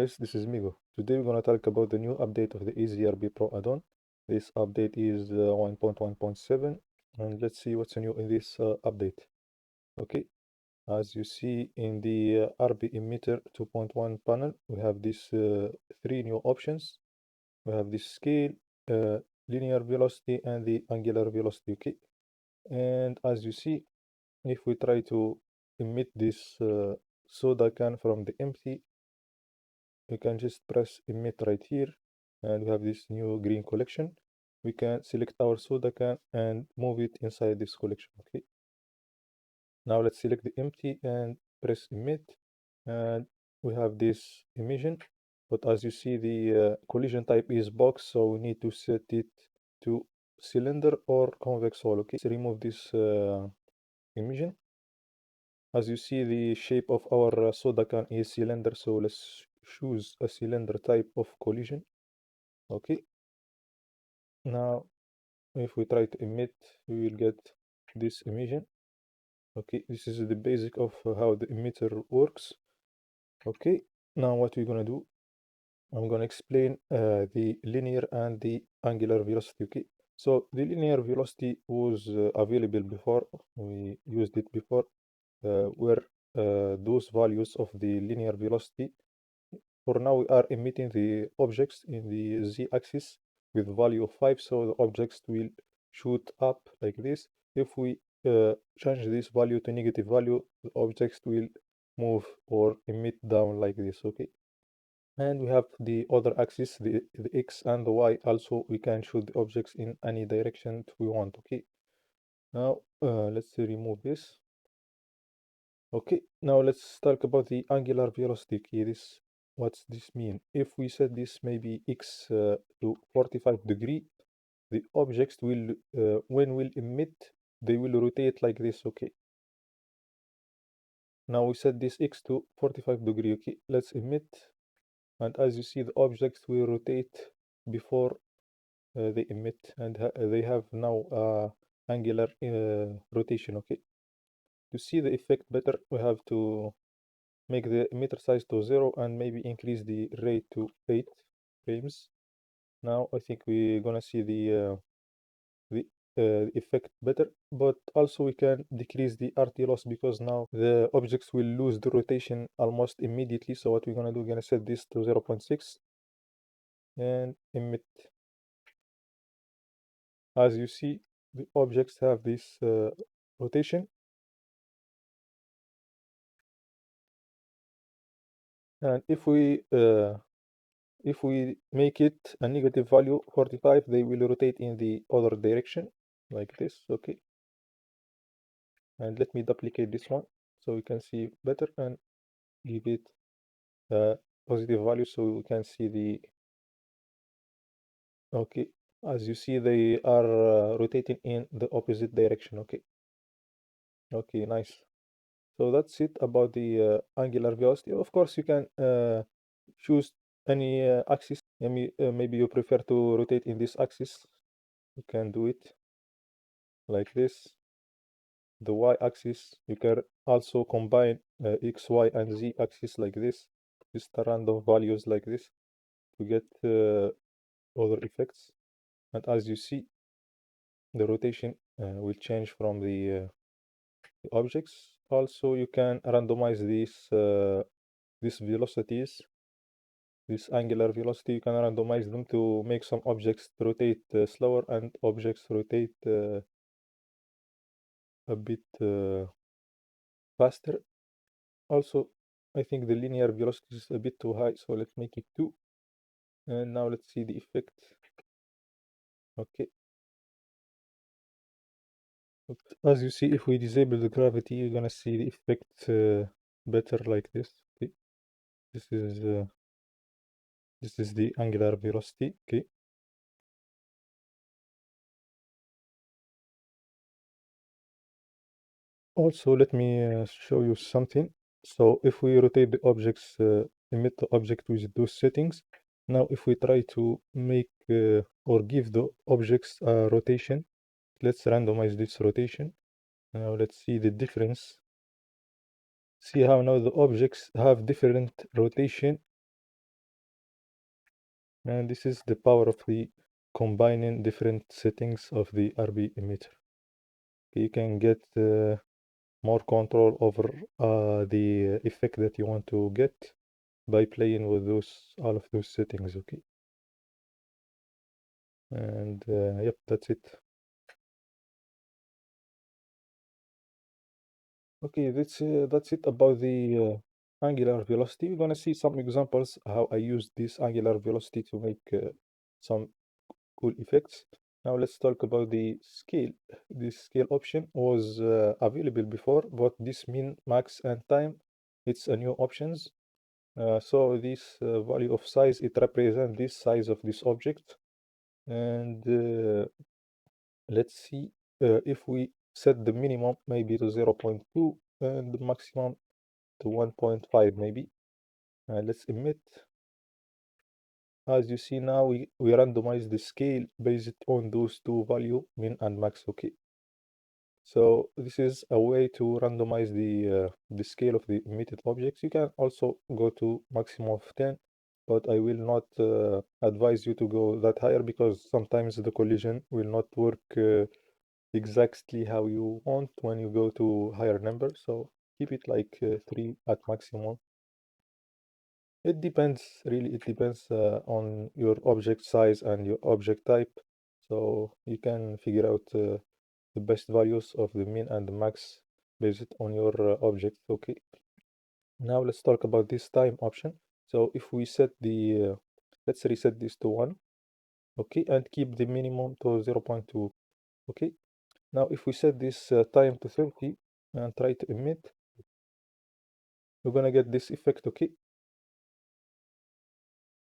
guys, this is Migo. Today we're going to talk about the new update of the EasyRB Pro add-on. This update is 1.1.7 and let's see what's new in this update. Okay, as you see in the RB Emitter 2.1 panel, we have these three new options. We have the scale, linear velocity and the angular velocity. Okay, and as you see, if we try to emit this soda can from the empty, we can just press emit right here and we have this new green collection. We can select our soda can and move it inside this collection. Okay, now let's select the empty and press emit, and we have this emission, but as you see the collision type is box, so we need to set it to cylinder or convex hull. Okay, let's remove this emission. As you see, the shape of our soda can is cylinder, so let's choose a cylinder type of collision. Okay, now if we try to emit, we will get this emission. Okay, this is the basic of how the emitter works. Okay, now what we're gonna do, I'm gonna explain the linear and the angular velocity. Okay, so the linear velocity was available before, we used it before, where those values of the linear velocity, for now we are emitting the objects in the z-axis with value of 5, so the objects will shoot up like this. If we change this value to negative value, the objects will move or emit down like this. Okay, and we have the other axis, the x and the y. Also we can shoot the objects in any direction we want. Okay, now let's remove this. Okay, now let's talk about the angular velocity. Okay, what's this mean? If we set this maybe x to 45 degree, the objects will, when will emit, they will rotate like this. Okay, now we set this x to 45 degree. Okay, let's emit, and as you see, the objects will rotate before they emit, and they have now angular rotation. Okay, to see the effect better, we have to make the emitter size to 0 and maybe increase the rate to 8 frames. Now I think we're gonna see the effect better, but also we can decrease the RT loss because now the objects will lose the rotation almost immediately. So what we're gonna do, we're gonna set this to 0.6 and emit. As you see, the objects have this rotation, and if we make it a negative value 45, they will rotate in the other direction like this. Okay, and let me duplicate this one so we can see better and give it a positive value so we can see the, okay, as you see, they are rotating in the opposite direction. Okay, okay, nice. So that's it about the angular velocity. Of course you can choose any axis. Maybe you prefer to rotate in this axis, you can do it like this. The y-axis, you can also combine x, y and z axis like this, just random values like this to get other effects. And as you see, the rotation will change from the objects. Also you can randomize these velocities, this angular velocity. You can randomize them to make some objects rotate slower and objects rotate a bit faster. Also, I think the linear velocity is a bit too high, so let's make it 2. And now let's see the effect. Okay. As you see, if we disable the gravity, you're gonna see the effect better like this. Okay. This is the angular velocity. Okay. Also, let me show you something. So if we rotate the objects, emit the object with those settings. Now, if we try to make or give the objects a rotation, let's randomize this rotation. Now let's see the difference. See how now the objects have different rotation And this is the power of the combining different settings of the RB emitter. You can get more control over the effect that you want to get by playing with all of those settings. Okay, and yep, that's it. Okay, that's it about the angular velocity. We're gonna see some examples how I use this angular velocity to make some cool effects. Now let's talk about the scale. The scale option was available before, but this min, max, and time, it's a new options. So this value of size, it represents this size of this object. And let's see if we set the minimum maybe to 0.2 and the maximum to 1.5 maybe. Let's emit. As you see now, we randomize the scale based on those two value, min and max. Okay. So this is a way to randomize the scale of the emitted objects. You can also go to maximum of 10, but I will not advise you to go that higher because sometimes the collision will not work exactly how you want when you go to higher number. So keep it like 3 at maximum. It depends, really, it depends on your object size and your object type. So you can figure out the best values of the min and the max based on your object. Okay, now let's talk about this time option. So if we set the let's reset this to 1, okay, and keep the minimum to 0.2. Okay, now if we set this time to 30 and try to emit, we're gonna get this effect. Okay,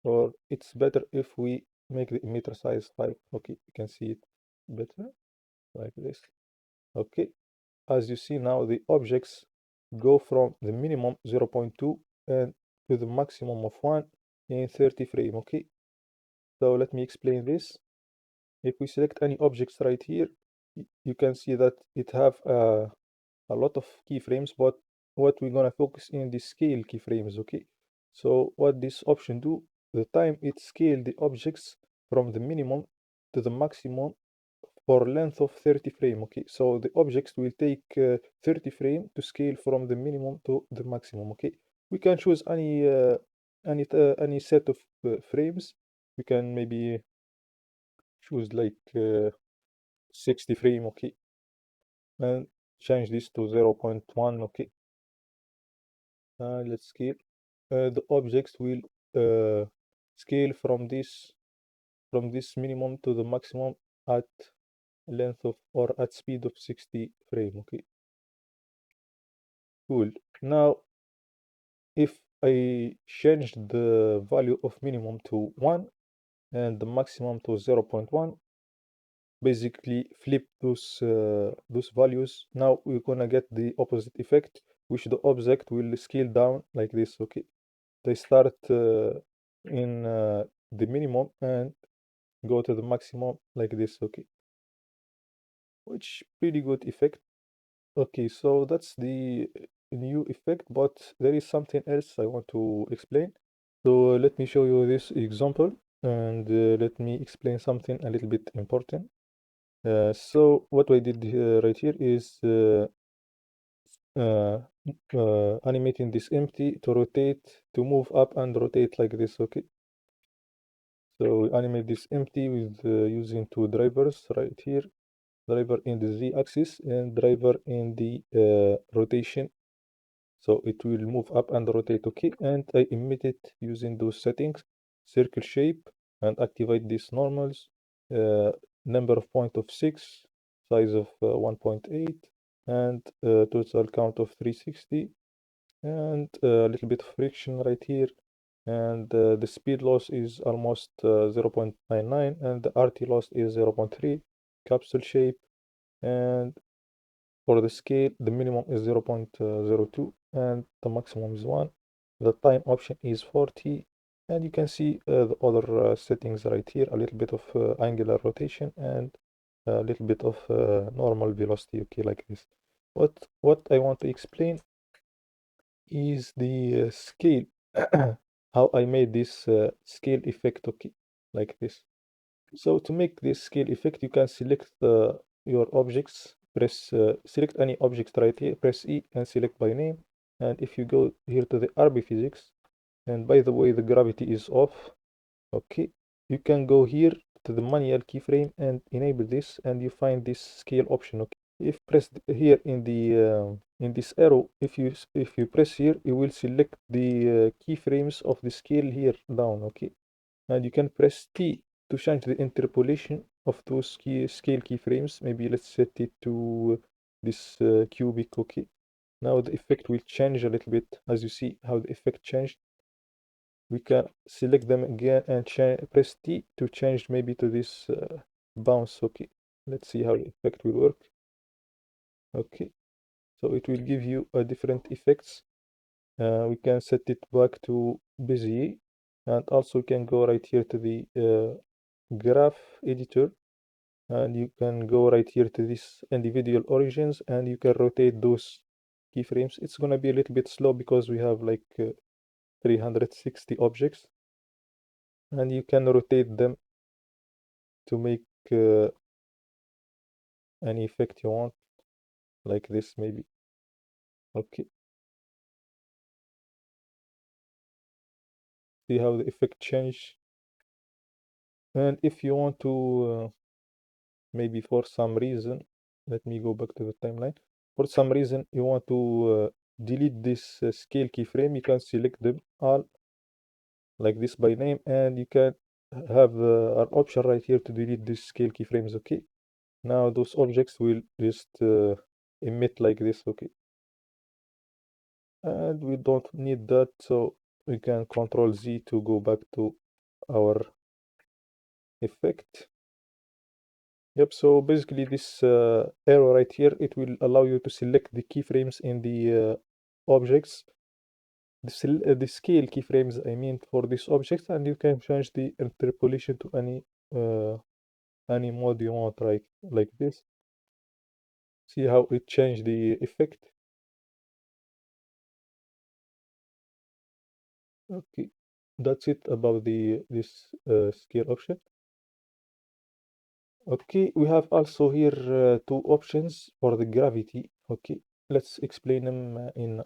or it's better if we make the emitter size 5. Okay, you can see it better like this. Okay, as you see now, the objects go from the minimum 0.2 and to the maximum of 1 in 30 frame. Okay, so let me explain this. If we select any objects right here, you can see that it have a lot of keyframes, but what we're gonna focus in the scale keyframes. Okay, so what this option do, the time it scale the objects from the minimum to the maximum for length of 30 frame. Okay, so the objects will take 30 frame to scale from the minimum to the maximum. Okay, we can choose any set of frames. We can maybe choose like 60 frame. Okay, and change this to 0.1. Okay, let's scale. The objects will scale from this minimum to the maximum at length of or at speed of 60 frame. Okay, cool. Now if I change the value of minimum to 1 and the maximum to 0.1, basically flip those values, now we're gonna get the opposite effect, which the object will scale down like this. Okay, they start in the minimum and go to the maximum like this. Okay, which pretty good effect. Okay, so that's the new effect, but there is something else I want to explain. So let me show you this example and let me explain something a little bit important. So what I did right here is uh, animating this empty to rotate, to move up and rotate like this. Okay, so we animate this empty with using two drivers right here, driver in the z-axis and driver in the rotation. So it will move up and rotate. Okay, and I emit it using those settings, circle shape, and activate these normals, number of point of 6, size of 1.8, and total count of 360, and a little bit of friction right here, and the speed loss is almost 0.99, and the RT loss is 0.3, capsule shape, and for the scale, the minimum is 0.02 and the maximum is 1. The time option is 40. And you can see the other settings right here, a little bit of angular rotation and a little bit of normal velocity, okay, like this. What I want to explain is the scale, how I made this scale effect, okay. like this. So to make this scale effect, you can select your objects, press select any object right here, press E and select by name. And if you go here to the RB physics, and by the way, the gravity is off, okay, you can go here to the manual keyframe and enable this, and you find this scale option. Okay, if pressed here in this arrow, if you press here, you will select the keyframes of the scale here down. Okay, and you can press T to change the interpolation of those scale keyframes. Maybe let's set it to this cubic. Okay, now the effect will change a little bit. As you see how the effect changed, we can select them again and press T to change maybe to this bounce. Okay, let's see how the effect will work. Okay, so it will give you a different effects. We can set it back to Bezier, and also you can go right here to the graph editor, and you can go right here to this individual origins, and you can rotate those keyframes. It's gonna be a little bit slow because we have like 360 objects, and you can rotate them to make uh, any effect you want, like this maybe. Okay, see how the effect change. And if you want to maybe for some reason, let me go back to the timeline. For some reason you want to delete this scale keyframe, you can select them all like this by name, and you can have an option right here to delete these scale keyframes. Okay, now those objects will just emit like this. Okay, and we don't need that, so we can control Z to go back to our effect. Yep, so basically this arrow right here, it will allow you to select the keyframes in the objects, the scale keyframes I mean for this object, and you can change the interpolation to any mode you want, right? Like this. See how it changed the effect? Okay, that's it about the this scale option. Okay, we have also here two options for the gravity. Okay, let's explain them in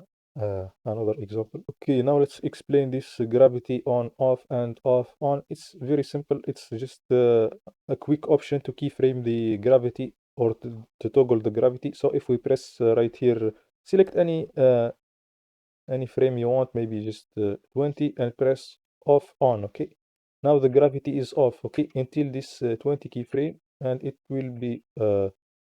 another example. Okay, now let's explain this gravity on, off, and off, on. It's very simple. It's just a quick option to keyframe the gravity or to toggle the gravity. So if we press right here, select any frame you want, maybe just 20, and press off, on. Okay, now the gravity is off. Okay, until this 20 keyframe, and it will be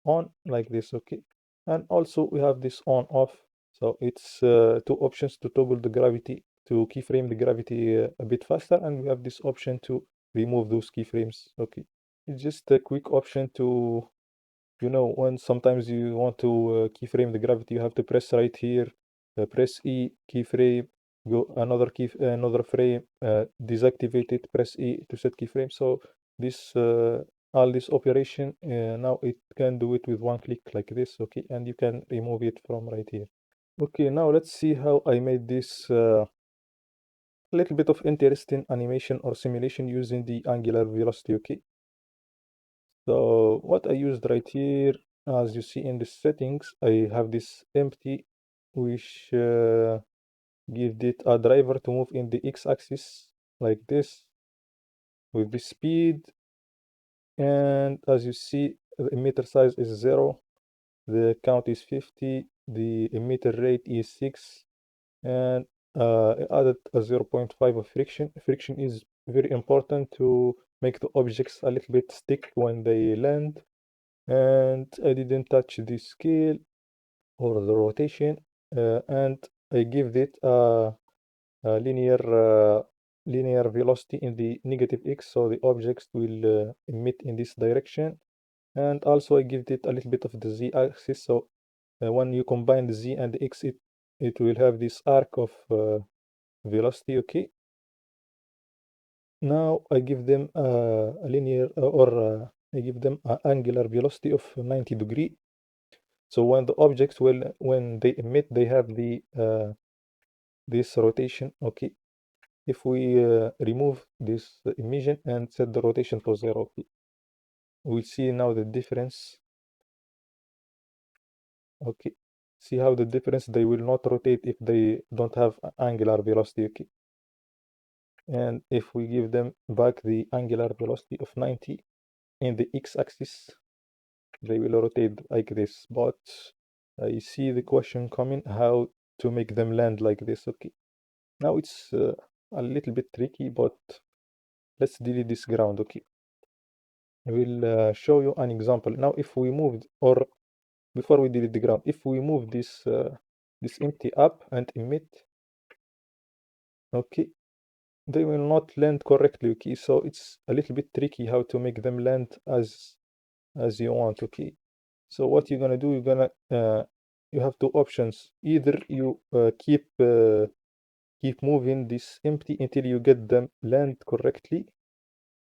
on like this. Okay, and also we have this on, off. So it's two options to toggle the gravity, to keyframe the gravity a bit faster, and we have this option to remove those keyframes. Okay, it's just a quick option to, when sometimes you want to keyframe the gravity, you have to press right here, press E, keyframe, go another frame, deactivate it, press E to set keyframe. So this all this operation, now it can do it with one click like this. Okay, and you can remove it from right here. Okay, now let's see how I made this little bit of interesting animation or simulation using the angular velocity. Okay, so what I used right here, as you see in the settings, I have this empty, which gives it a driver to move in the x-axis like this with the speed. And as you see, the emitter size is 0, the count is 50, the emitter rate is 6, and I added a 0.5 of friction. Friction is very important to make the objects a little bit stick when they land. And I didn't touch the scale or the rotation, and I give it a linear velocity in the negative x, so the objects will emit in this direction. And also I give it a little bit of the z-axis, so when you combine the z and the x, it will have this arc of velocity. Okay, now I give them a linear or I give them an angular velocity of 90 degree. So when the objects when they emit, they have the this rotation. Okay, if we remove this emission and set the rotation to 0, we'll see now the difference. Okay, see how the difference, they will not rotate if they don't have angular velocity. Okay, and if we give them back the angular velocity of 90 in the x-axis, they will rotate like this. But you see the question coming, how to make them land like this. Okay, now it's a little bit tricky, but let's delete this ground. Okay, I will show you an example. Now if we moved, or before we delete the ground, if we move this this empty up and emit, okay, they will not land correctly. Okay, so it's a little bit tricky how to make them land as you want. Okay, so what you're gonna do, you're gonna you have two options. Either you keep moving this empty until you get them land correctly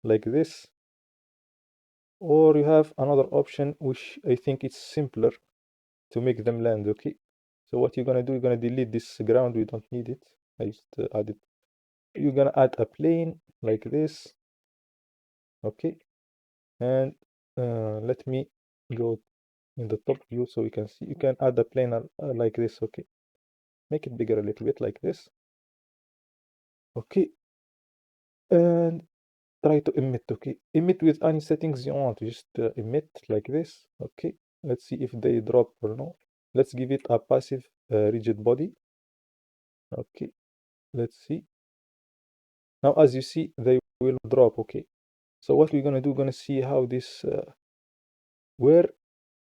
like this, or you have another option which I think it's simpler to make them land. Okay, so what you're gonna do, you're gonna delete this ground, we don't need it. I just add it. You're gonna add a plane like this. Okay, and let me go in the top view so we can see. You can add a plane like this. Okay, make it bigger a little bit like this. Okay, and try to emit. Okay, emit with any settings you want. Just emit like this. Okay, let's see if they drop or no. Let's give it a passive rigid body. Okay, let's see. Now as you see, they will drop. Okay, so what we're gonna do, we're gonna see how this where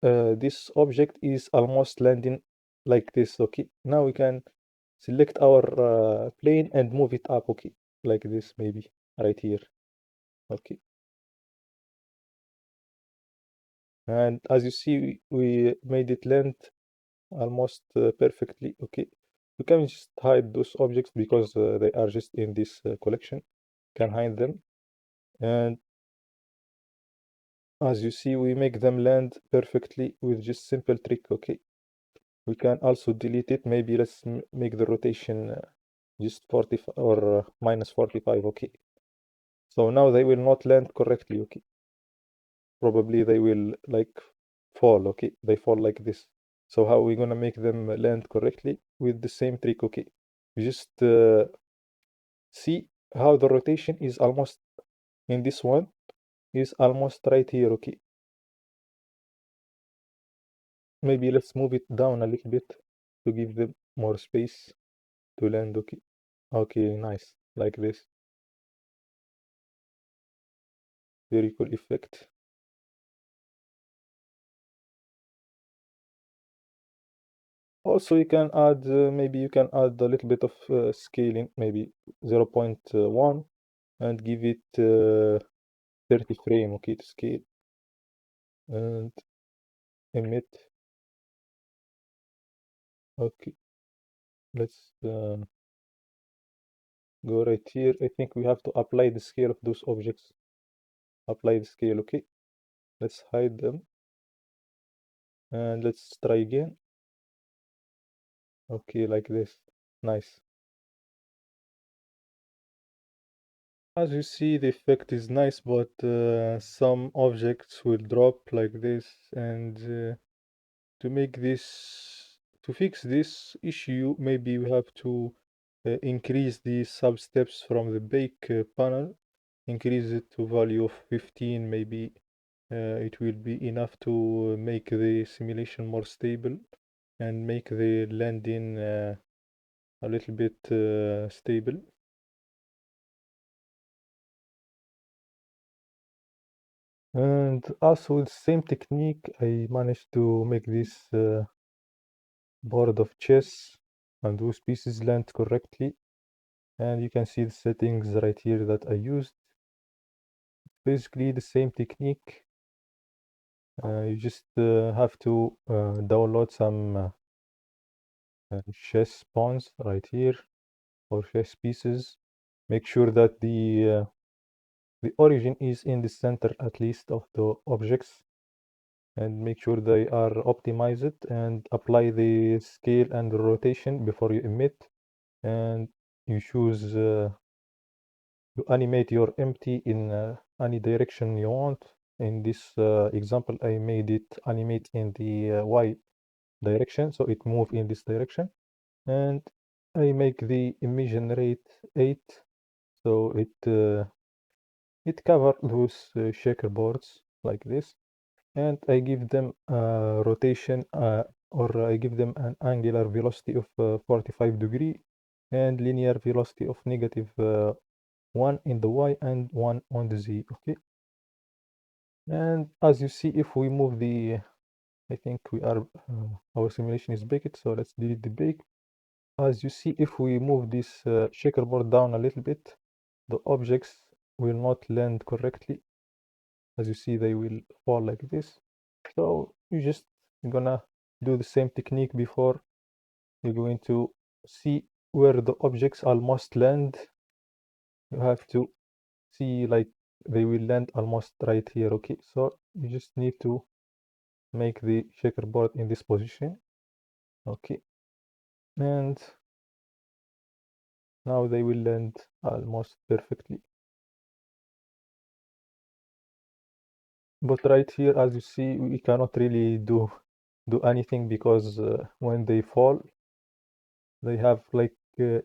this object is almost landing like this. Okay, now we can select our plane and move it up. Okay, like this, maybe right here. Okay, and as you see, we made it land almost perfectly. Okay, you can just hide those objects because they are just in this collection. Can hide them, and as you see, we make them land perfectly with just simple trick. Okay, we can also delete it. Maybe let's make the rotation just 45 or minus 45. Okay, so now they will not land correctly. Okay, probably they will like fall. Okay, they fall like this. So how are we gonna make them land correctly? With the same trick. Okay, we just see how the rotation is almost in this one is almost right here. Okay, maybe let's move it down a little bit to give them more space to land. Okay, okay, nice, like this. Very cool effect. Also you can add maybe you can add a little bit of scaling, maybe 0.1, and give it 30 frame. Okay, to scale and emit. Okay, let's go right here. I think we have to apply the scale of those objects. Apply the scale. Okay, let's hide them and let's try again. Okay, like this. Nice. As you see, the effect is nice, but some objects will drop like this. And to make this, to fix this issue, maybe we have to increase the sub-steps from the bake panel, increase it to value of 15. Maybe it will be enough to make the simulation more stable and make the landing a little bit stable. And also with the same technique, I managed to make this board of chess and those pieces land correctly. And you can see the settings right here that I used. Basically the same technique. You just have to download some chess pawns right here, or chess pieces. Make sure that the origin is in the center at least of the objects, and make sure they are optimized, and apply the scale and the rotation before you emit, and you choose you animate your empty in any direction you want. In this example, I made it animate in the Y direction, so it move in this direction. And I make the emission rate 8, so it cover those checkerboards like this. And I give them a rotation or I give them an angular velocity of 45 degree and linear velocity of negative 1 in the Y and 1 on the Z. Okay, and as you see, if we move the I think we are our simulation is baked, so let's delete the bake. As you see, if we move this checkerboard down a little bit, the objects will not land correctly. As you see, they will fall like this. So you just gonna do the same technique before. You're going to see where the objects almost land. You have to see like they will land almost right here. Okay, so you just need to make the checkerboard in this position. Okay, and now they will land almost perfectly. But right here, as you see, we cannot really do anything because when they fall, they have like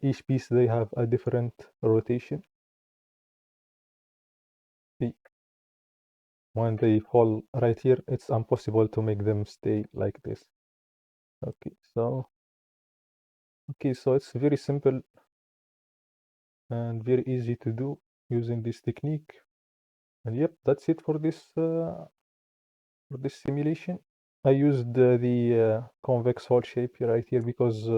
each piece they have a different rotation. See, when they fall right here, it's impossible to make them stay like this. Okay, so it's very simple and very easy to do using this technique. And yep, that's it for this simulation. I used the convex hull shape right here because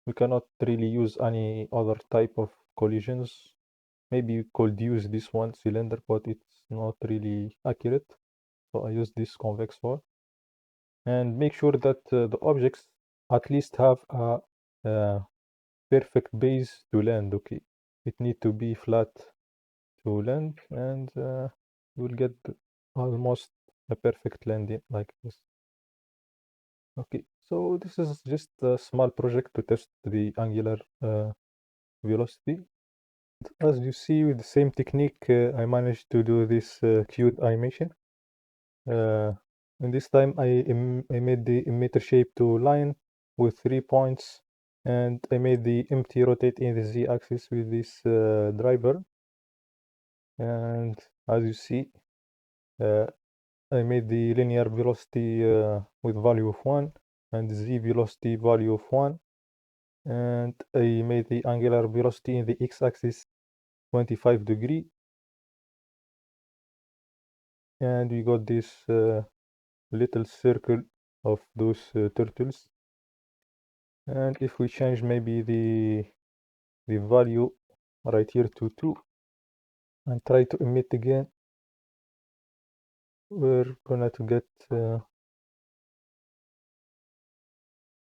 we cannot really use any other type of collisions. Maybe you could use this one cylinder, but it's not really accurate. So I use this convex hull. And make sure that the objects at least have a perfect base to land. Okay, it need to be flat to land, and you will get almost a perfect landing like this. Okay, so this is just a small project to test the angular velocity. As you see, with the same technique, I managed to do this cute animation. And this time I made the emitter shape to line with 3 points, and I made the empty rotate in the z-axis with this driver. And as you see, uh, I made the linear velocity with value of 1 and z velocity value of 1, and I made the angular velocity in the x-axis 25 degree, and we got this little circle of those turtles. And if we change maybe the value right here to 2 and try to emit again, we're gonna to get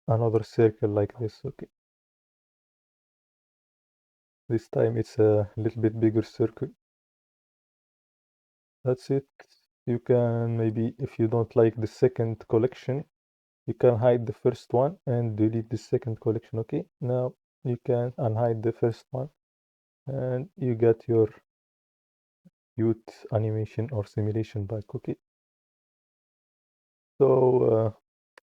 another circle like this. Okay, this time it's a little bit bigger circle. That's it. You can maybe, if you don't like the second collection, you can hide the first one and delete the second collection. Okay, now you can unhide the first one and you get your youth animation or simulation back. Okay, so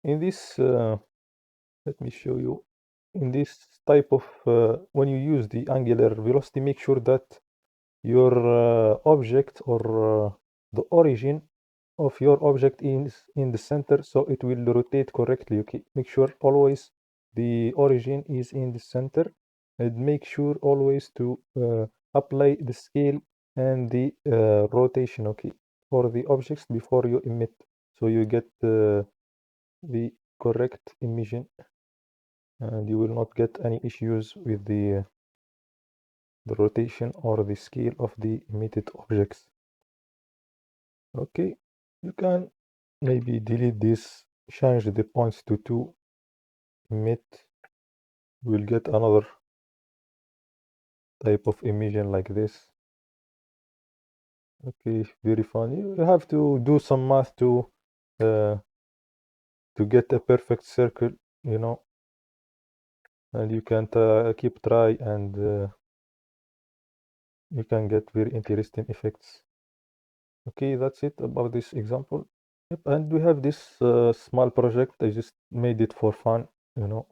in this let me show you. In this type of when you use the angular velocity, make sure that your object or the origin of your object is in the center, so it will rotate correctly. Okay, make sure always the origin is in the center, and make sure always to apply the scale and the rotation, okay, for the objects before you emit, so you get the correct emission and you will not get any issues with the rotation or the scale of the emitted objects. Okay, you can maybe delete this, change the points to 2, emit, we'll get another type of emission like this. Okay, very funny. You have to do some math uh, to get a perfect circle, you know, and you can keep try and you can get very interesting effects. Okay, that's it about this example. Yep, and we have this small project. I just made it for fun, you know.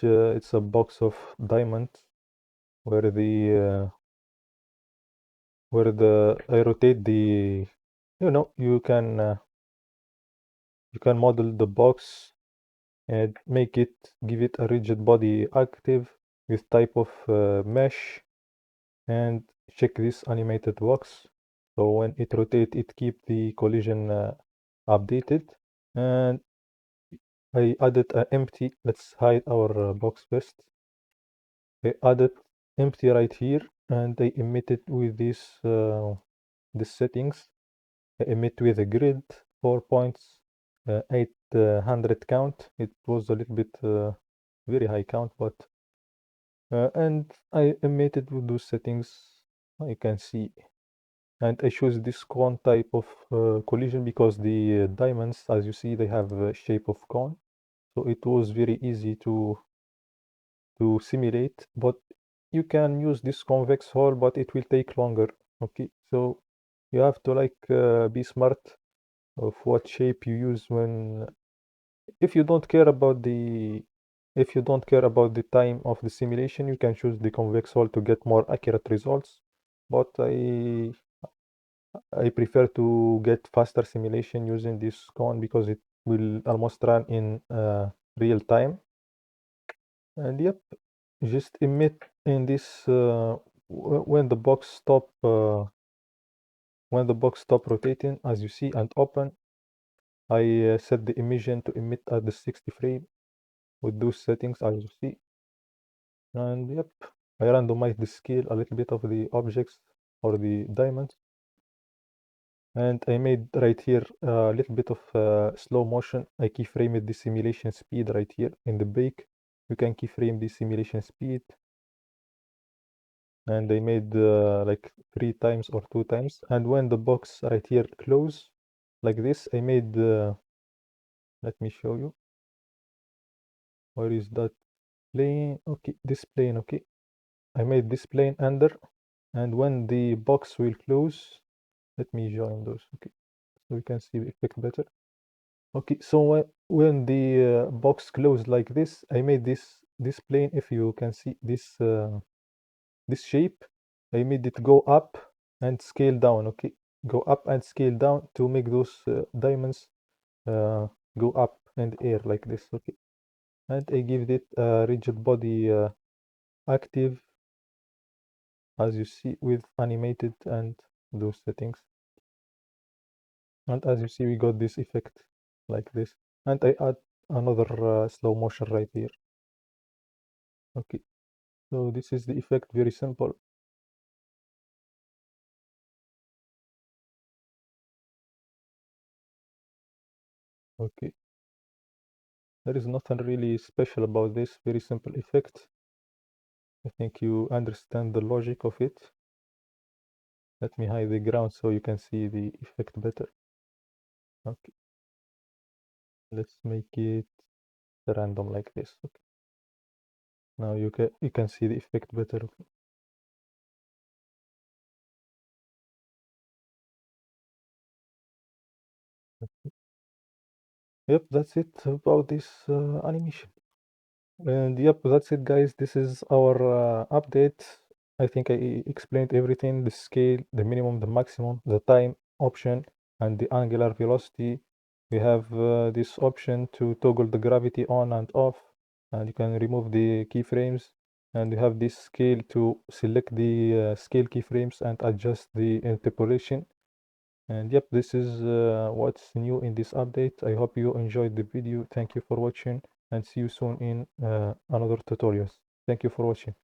It's a box of diamonds where the I rotate the, you can model the box and give it a rigid body active with type of mesh, and check this animated box. So when it rotate, it keep the collision updated. And I added an empty. Let's hide our box first. I added empty right here, and I emit it with this settings. I emit with a grid 4 points, 800 count. It was a little bit very high count, but and I emitted with those settings. You can see, and I choose this cone type of collision because the diamonds, as you see, they have a shape of cone, so it was very easy to simulate. But you can use this convex hull, but it will take longer. Okay, so you have to be smart of what shape you use when, if you don't care about the if you don't care about the time of the simulation, you can choose the convex hull to get more accurate results. But I prefer to get faster simulation using this cone because it will almost run in real time. And yep, just emit in this when the box stop rotating, as you see, and open. I set the emission to emit at the 60 frame with those settings, as you see. And yep, I randomize the scale a little bit of the objects or the diamonds. And I made right here a little bit of slow motion. I keyframed the simulation speed right here in the bake. You can keyframe the simulation speed. And I made like 3 times or 2 times. And when the box right here close like this, I made, let me show you. Where is that plane? Okay, this plane, okay. I made this plane under, and when the box will close, let me join those, okay, so we can see the effect better. Okay, so when the box closed like this, I made this plane. If you can see this shape, I made it go up and scale down. Okay, go up and scale down to make those diamonds go up in the air like this. Okay, and I give it a rigid body active, as you see, with animated and those settings. And as you see, we got this effect like this. And I add another slow motion right here. Okay, so this is the effect, very simple. Okay, there is nothing really special about this, very simple effect. I think you understand the logic of it. Let me hide the ground so you can see the effect better. Okay, let's make it random like this. Okay, now you can see the effect better. Okay. Yep, that's it about this animation. And yep, that's it, guys. This is our update. I think I explained everything: the scale, the minimum, the maximum, the time option, and the angular velocity. We have this option to toggle the gravity on and off, and you can remove the keyframes. And you have this scale to select the scale keyframes and adjust the interpolation. And yep, this is what's new in this update. I hope you enjoyed the video. Thank you for watching, and see you soon in another tutorials. Thank you for watching.